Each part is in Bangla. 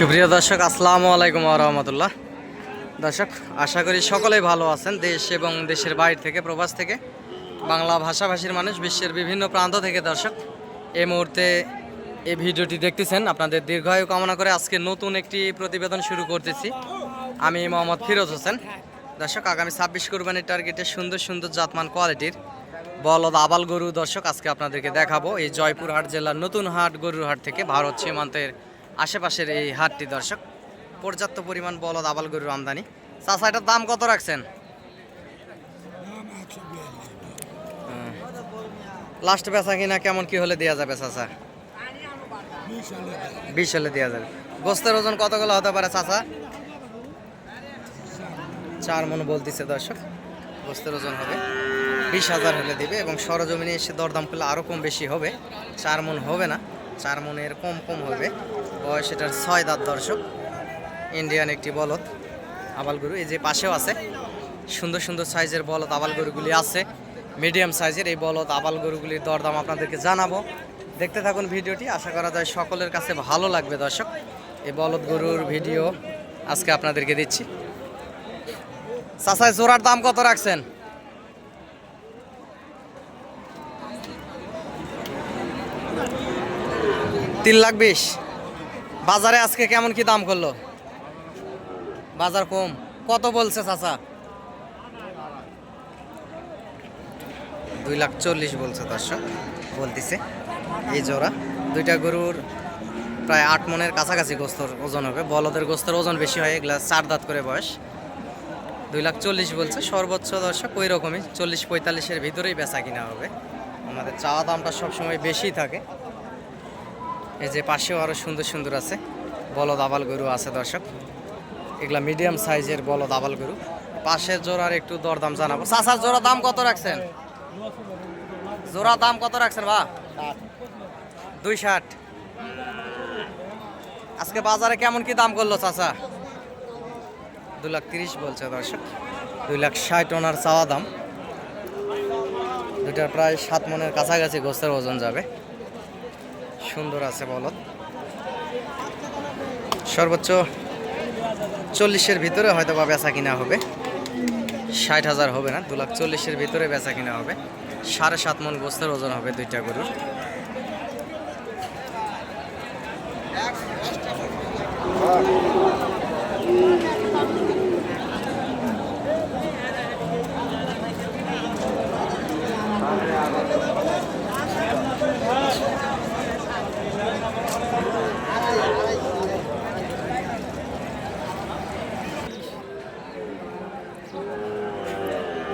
সুপ্রিয় দর্শক, আসসালামু আলাইকুম ওয়া রাহমাতুল্লাহ। দর্শক, আশা করি সকলেই ভালো আছেন। দেশ এবং দেশের বাইরে থেকে, প্রবাস থেকে, বাংলা ভাষাভাষীর মানুষ বিশ্বের বিভিন্ন প্রান্ত থেকে দর্শক এই মুহূর্তে এই ভিডিওটি দেখতেছেন। আপনাদের দীর্ঘায়ু কামনা করে আজকে নতুন একটি প্রতিবেদন শুরু করতেছি। আমি মোহাম্মদ ফিরোজ হোসেন। দর্শক, আগামী 26 কুরবানির টার্গেটে সুন্দর সুন্দর জাতমান কোয়ালিটির বলদ আবাল গরু দর্শক আজকে আপনাদেরকে দেখাবো। এই জয়পুরহাট জেলার নতুন হাট গরুর হাট থেকে, ভারত সীমান্তের আশেপাশের এই হাটটি দর্শক পর্যাপ্ত পরিমাণ বলদ আবাল গরুর আমদানি। চাচা, এটার দাম কত রাখছেন? লাস্ট বেচা কিনা কেমন কি হলে দেওয়া যাবে চাচা? 20 হলে দেওয়া যাবে। গোস্তের ওজন কতগুলো হতে পারে চাচা? 4 মণ বলতেছে দর্শক। গোস্তের ওজন হবে 20,000 হলে দিবে, এবং সরজমিনে এসে দরদাম করলে আরও কম বেশি হবে। 4 মণ হবে না, 4 মণের কম হবে। বয়স এটার 6 দাঁত দর্শক। ইন্ডিয়ান একটি বলদ আবাল গরু। এই যে পাশেও আছে সুন্দর সুন্দর সাইজের বলদ আবাল গরুগুলি আছে। মিডিয়াম সাইজের এই বলদ আবাল গরুগুলির দরদাম আপনাদেরকে জানাবো। দেখতে থাকুন ভিডিওটি, আশা করা যায় সকলের কাছে ভালো লাগবে দর্শক। এই বলদ গরুর ভিডিও আজকে আপনাদেরকে দিচ্ছি। চাচাই, জোড়ার দাম কত রাখছেন? 3,20,000। বাজারে আজকে কেমন কি দাম করলো? বাজার কম। কত বলছে চাচা? 2,40,000 বলছে দর্শক, বলতেছে। এই জোড়া দুইটা গরুর প্রায় 8 মণের কাছাকাছি গোস্তর ওজন হবে। বলদের গোস্তর ওজন বেশি হয়, এগুলা 4 দাঁত করে বয়স। 2,40,000 বলছে। সর্বোচ্চ দর্শক ওই রকমই 40-45-এর ভিতরেই বেচা কিনা হবে। আমাদের চাওয়া দামটা সবসময় বেশি থাকে। এই যে পাশেও আরও সুন্দর সুন্দর আছে বলদ আবাল গরু আছে দর্শক। এগুলা মিডিয়াম সাইজের বলদ আবাল গরু। পাশের জোড়ার একটু দরদাম জানাবো। চাচার জোড়া দাম কত রাখছেন? জোড়া দাম কত রাখছেন বা? 260। আজকে বাজারে কেমন কি দাম করলো চাচা? 2,30,000 বলছে দর্শক। 2,60,000 ওনার চাওয়া দাম। দুটার প্রায় 7 মণের কাছাকাছি গোস্তের ওজন যাবে। সুন্দর আছে বলদ। সর্বোচ্চ 40-এর ভিতরে হয়তো বা বেচা কিনা হবে। 60,000 হবে না, 2,40,000-এর ভিতরে বেচা কিনা হবে। 7.5 মণ গোস্তের ওজন হবে দুইটা গরুর।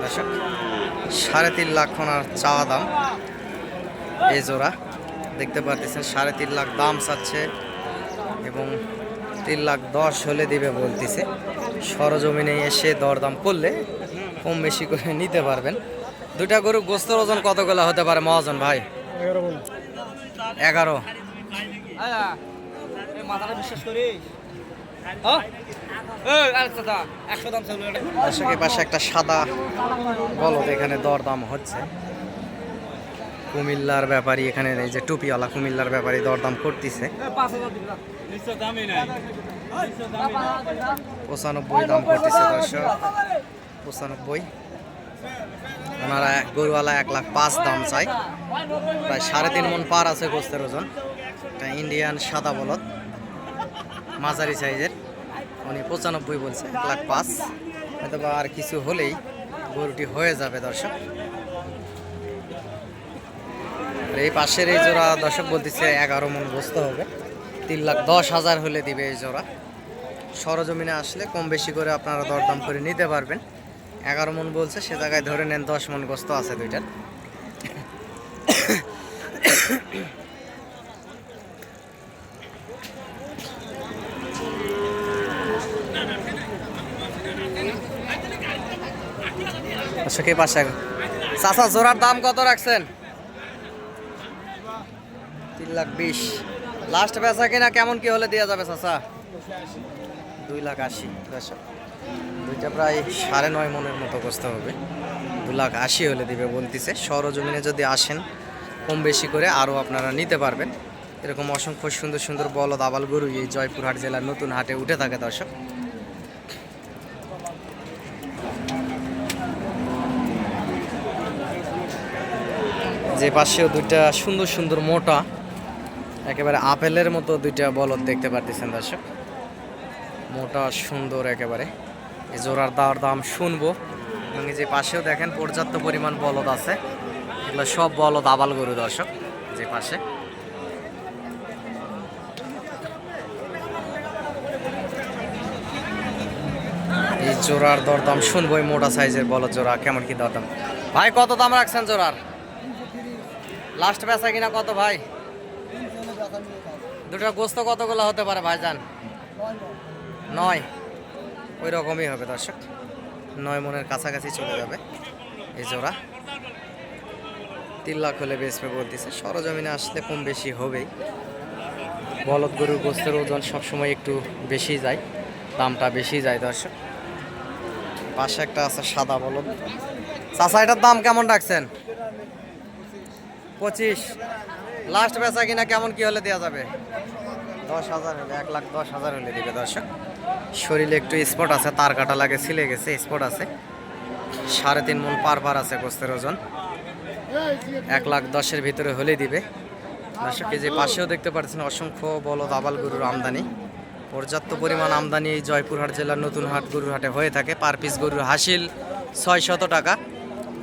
দর্শক, 3.5 লাখ ওনার চাওয়া দাম। এই জোড়া দেখতে পাচ্ছেন 3.5 লাখ দাম চাচ্ছে, এবং 3,10,000 হলে দিবে বলতেছে। সরজমিনে এসে দরদাম করলে কম বেশি করে নিতে পারবেন। দুইটা গরু গোস্তের ওজন কতগুলো হতে পারে মহাজন ভাই? 11। দর্শকের পাশে একটা সাদা বলদ এখানে দরদাম হচ্ছে। কুমিল্লার ব্যাপারী এখানে, এই যে টুপিওয়ালা কুমিল্লার ব্যাপারী দরদাম করতেছে। 95 দাম করতেছে দর্শক। 95। ওনারা গরুওয়ালা 1,05,000 দাম চাই। প্রায় 3.5 মণ পার আছে গোস্তের ওজন। একটা ইন্ডিয়ান সাদা বলদ মাঝারি সাইজের। উনি 95 বলছে, 1,05,000। হয়তো বা আর কিছু হলেই গরুটি হয়ে যাবে দর্শক। এই পাশের এই জোড়া দর্শক বলতেছে 11 মণ গোস্ত হবে। 3,10,000 হলে দিবে এই জোড়া। সরজমিনে আসলে কম বেশি করে আপনারা দরদাম করে নিতে পারবেন। 11 মণ বলছে, সে জায়গায় ধরে নেন 10 মণ গোস্ত আছে দুইটার। দর্শক, এই পাশে চাচা জোড়ার দাম কত রাখছেন? 3,20,000। লাস্ট বেচা কিনা কেমন কি হলে দেওয়া যাবে চাচা? 2,80,000। দর্শক, দুইটা প্রায় 9.5 মণের মতো গোস্ত হবে। 2,80,000 হলে দিবে বলতেছে। সরজমিনে যদি আসেন কম বেশি করে আরও আপনারা নিতে পারবেন। এরকম অসংখ্য সুন্দর সুন্দর বলদ আবাল গরু এই জয়পুরহাট জেলার নতুন হাটে উঠে থাকে দর্শক। যে পাশেও দুইটা সুন্দর সুন্দর মোটা একেবারে আপেলের মতো দুইটা বলদ দেখতে পারতেছেন দর্শক, মোটা সুন্দর একেবারে। এই জোড়ার দাম শুনবো। এবং যে পাশেও দেখেন পর্যাপ্ত পরিমাণ বলদ আছে, এগুলো সব বলদ আবাল গরু দর্শক। যে পাশে এই জোড়ার দরদাম শুনবো। এই মোটা সাইজের বলদ জোড়া কেমন কি দরদাম? ভাই কত দাম রাখছেন জোড়ার? লাস্ট বেচা কিনা কত ভাই? দুটো গোস্ত কতগুলো হতে পারে ভাইজান? 9, ওই রকমই হবে দর্শক, 9 মনের কাছাকাছি চলে যাবে এই জোড়া। 3 লাখ হলে বেচবে বলতেছে। সরজমিনে আসলে কম বেশি হবেই। বলদ গরুর গোস্তের ওজন সবসময় একটু বেশি যায়, দামটা বেশি যায় দর্শক। পাশে একটা আছে সাদা বলদ। চাচা এটার দাম কেমন রাখছেন? 25। লাস্ট বেচা কিনা কেমন কি হলে দেওয়া যাবে? 10,000 হলে, 1,10,000 হলে দিবে দর্শক। শরীরে একটু স্পট আছে, তার কাটা লাগে, ছিলে গেছে, স্পট আছে। 3.5 মন পার আছে গোস্তের ওজন। 1,10,000 ভিতরে হলে দিবে দর্শক। এই যে পাশেও দেখতে পাচ্ছেন অসংখ্য বলদ আবাল গরুর আমদানি, পর্যাপ্ত পরিমাণ আমদানি এই জয়পুরহাট জেলার নতুন হাট গরুর হাটে হয়ে থাকে। পার পিস গরুর হাসিল 600 টাকা।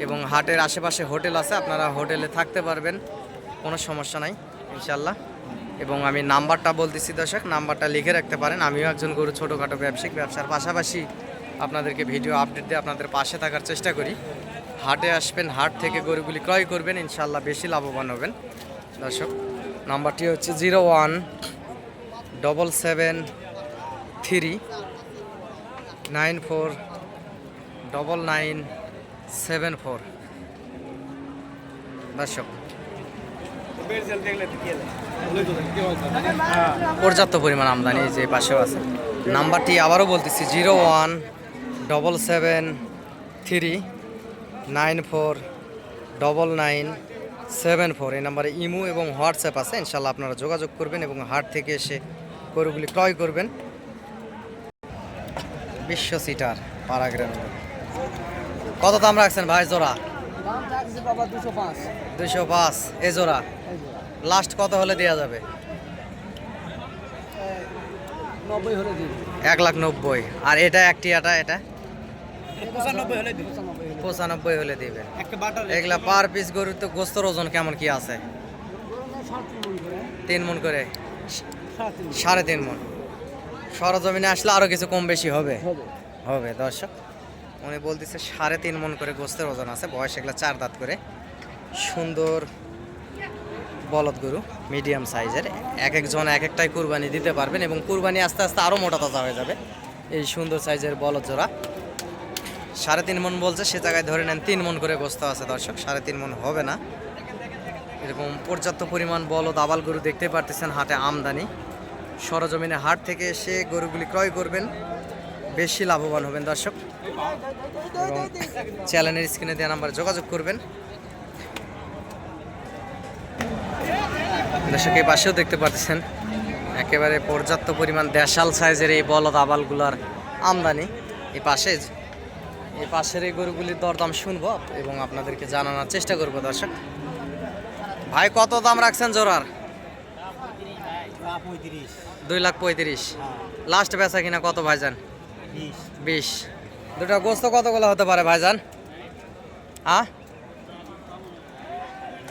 এবং হাটের আশেপাশে হোটেল আছে, আপনারা হোটেলে থাকতে পারবেন, কোনো সমস্যা নাই ইনশাল্লাহ। এবং আমি নাম্বারটা বলতেছি দর্শক, নাম্বারটা লিখে রাখতে পারেন। আমিও একজন গরু ছোটোখাটো ব্যবসায়িক, ব্যবসার পাশাপাশি আপনাদেরকে ভিডিও আপডেট দিয়ে আপনাদের পাশে থাকার চেষ্টা করি। হাটে আসবেন, হাট থেকে গরুগুলি ক্রয় করবেন, ইনশাল্লাহ বেশি লাভবান হবেন দর্শক। নাম্বারটি হচ্ছে 017739499974 দর্শক। পর্যাপ্ত পরিমাণ আমদানি যে পাশেও আছে। নাম্বারটি আবারও বলতেছি 017739499974। এই নাম্বারে ইমো এবং হোয়াটসঅ্যাপ আছে, ইনশাল্লাহ আপনারা যোগাযোগ করবেন এবং হাট থেকে এসে গরুগুলি ক্রয় করবেন। বিশ্ব সিটার পারাগ্রাম কত দাম রাখছেন ভাই জোড়া? 205 এ জোড়া। লাস্ট কত হলে দেওয়া যাবে? 1,90,000। আর এটা এটা 95 হলে দিবে। এগুলা পার পিস গরুর তো গোস্তর ওজন কেমন কি আছে? 3 মন করে, 3.5 মন। সরজমিনে আসলে আরো কিছু কম বেশি হবে দর্শক। উনি বলতেছে 3.5 মন করে গোস্তের ওজন আছে। বয়স এগুলা 4 দাঁত করে, সুন্দর বলদ গরু, মিডিয়াম সাইজের। এক একজন এক একটাই কুরবানি দিতে পারবেন এবং কুরবানি আস্তে আস্তে আরও মোটা তাজা হয়ে যাবে। এই সুন্দর সাইজের বলদ জোড়া 3.5 মন বলছে, সে জায়গায় ধরে নেন 3 মন করে গোস্ত আছে দর্শক। 3.5 মন হবে না। এরকম পর্যাপ্ত পরিমাণ বলদ আবাল গরু দেখতে পারতেছেন হাটে আমদানি। সরজমিনে হাট থেকে এসে গরুগুলি ক্রয় করবেন, বেশি লাভবান হবেন দর্শক। এবং চ্যানেলের স্ক্রিনে দেওয়া নাম্বারে যোগাযোগ করবেন দর্শক। এই পাশেও দেখতে পাচ্ছেন একেবারে পর্যাপ্ত পরিমাণ দেশাল সাইজের এই বলদ আবালগুলার আমদানি। এই পাশের এই গরুগুলির দরদাম শুনবো এবং আপনাদেরকে জানানোর চেষ্টা করবো দর্শক। ভাই কত দাম রাখছেন জোড়ার? 2,35,000। লাস্ট বেচা কিনা কত ভাইজান? 20। দুটা গোস্ত কতগুলো হতে পারে ভাইজান?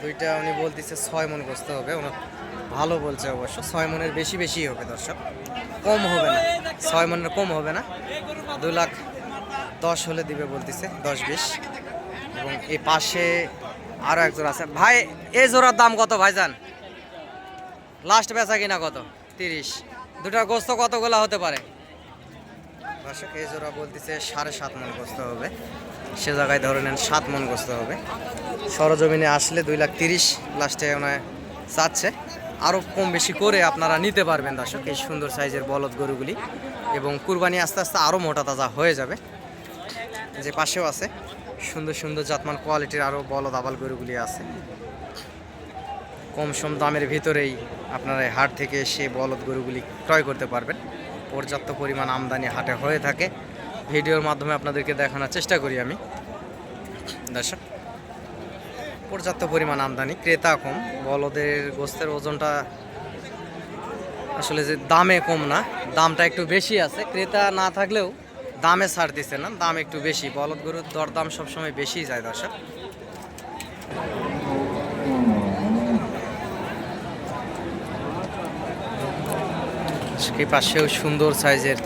দুইটা উনি বলতেছে 6 মন গোস্ত হবে। ভালো বলছে অবশ্য, 6 মনের বেশি হবে দর্শক, কম হবে না। 6 মনের কম হবে না। 2,10,000 হলে দিবে বলতেছে, 10-20। এবং এই পাশে আরো একজন আছে। ভাই এই জোড়ার দাম কত ভাইজান? লাস্ট বেচা কিনা কত? 30। দুটা গোস্ত কতগুলো হতে পারে দর্শক? এই জোড়া বলতেছে 7.5 মন গোস্ত হবে, সে জায়গায় ধরে নেন 7 মন গোস্ত হবে। সরজমিনে আসলে 2,30,000 লাস্টে ওনায় চাচ্ছে। আরও কম বেশি করে আপনারা নিতে পারবেন দর্শক এই সুন্দর সাইজের বলদ গরুগুলি। এবং কুরবানি আস্তে আস্তে আরও মোটা তাজা হয়ে যাবে। যে পাশেও আছে সুন্দর সুন্দর জাতমান কোয়ালিটির আরও বলদ আবাল গরুগুলি আছে। কম সম দামের ভিতরেই আপনারা এই হাট থেকে এসে বলদ গরুগুলি ক্রয় করতে পারবেন। পর্যাপ্ত পরিমাণ আমদানি হাটে হয়ে থাকে, ভিডিওর মাধ্যমে আপনাদেরকে দেখানোর চেষ্টা করি আমি। দর্শক, পর্যাপ্ত পরিমাণ আমদানি, ক্রেতা কম। বলদের গোস্তের ওজনটা আসলে যে দামে কম না, দামটা একটু বেশি আছে। ক্রেতা না থাকলেও দামে ছাড় দিচ্ছে না, দাম একটু বেশি। বলদ গরুর দরদাম সবসময় বেশি যায় দর্শক। এই পাশেও সুন্দর সাইজের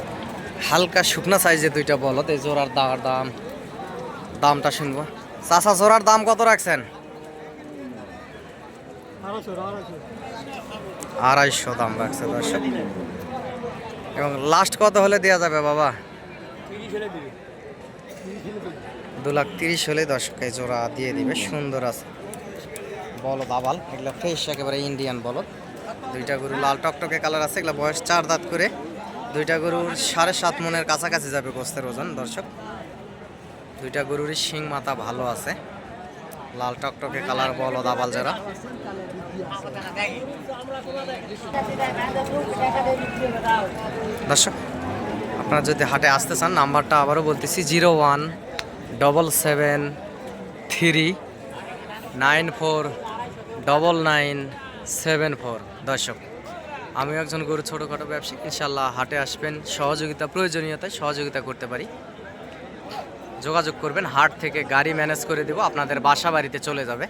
হালকা শুকনা সাইজের দুইটা বলদ। এই জোড়ার দামটা শুনবো। চাচা, জোড়ার দাম কত রাখছেন? 250 দাম রাখছে দর্শক। এবং লাস্ট কত হলে দেওয়া যাবে বাবা? 2,30,000 হলে দর্শক এই জোড়া দিয়ে দিবে। সুন্দর আছে বলদ, আবাল, এগুলো ফ্রেশ একেবারে ইন্ডিয়ান বলদ। দুইটা গরু লাল টকটকে কালার আছে, এগুলো বয়স 4 দাঁত করে। দুইটা গরুর 7.5 মনের কাছাকাছি যাবে গোস্তের ওজন দর্শক। দুইটা গরুরই শিং মাথা ভালো আছে, লাল টকটকে কালার বলদ আবাল যারা। দর্শক, আপনারা যদি হাটে আসতে চান, নাম্বারটা আবারও বলতেছি 01779499974। দর্শক, আমি একজন গরু ছোটোখাটো ব্যবসায়ী, ইনশাল্লাহ হাটে আসবেন, সহযোগিতা প্রয়োজনীয়তায় সহযোগিতা করতে পারি। যোগাযোগ করবেন, হাট থেকে গাড়ি ম্যানেজ করে দেব, আপনাদের বাসা বাড়িতে চলে যাবে।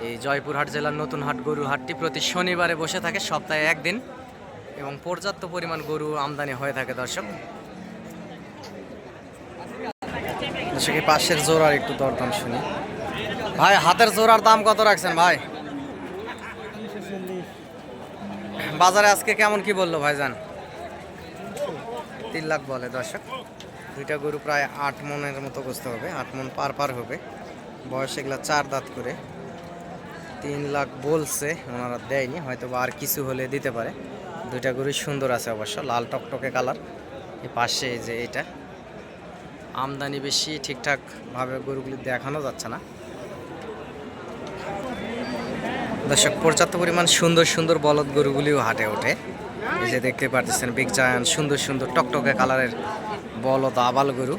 এই জয়পুরহাট জেলার নতুন হাট গরুর হাটটি প্রতি শনিবারে বসে থাকে, সপ্তাহে একদিন, এবং পর্যাপ্ত পরিমাণ গরু আমদানি হয়ে থাকে দর্শক। দর্শক, এই পাশের জোড়ার একটু দরদাম শুনি। ভাই, হাতের জোড়ার দাম কত রাখছেন ভাই? বাজারে আজকে কেমন কি বললো ভাইজান? 3 লাখ বলে দর্শক। দুইটা গরু প্রায় 8 মনের মতো গোস্ত হবে, 8 মন পার হবে। বয়স এগুলা 4 দাঁত করে। 3 লাখ বলছে, ওনারা দেয়নি, হয়তো বা আর কিছু হলে দিতে পারে। দুইটা গরু সুন্দর আছে অবশ্য, লাল টকটকে কালার। এই পাশে যে এটা আমদানি বেশি, ঠিকঠাকভাবে গরুগুলি দেখানো যাচ্ছে না দর্শক। পর্যাপ্ত পরিমাণ সুন্দর সুন্দর বলদ গরুগুলিও হাটে ওঠে। এই যে দেখতে পাচ্ছেন বিগ জায়ান্ট, সুন্দর সুন্দর টকটকে কালারের বলদ আবাল গরু।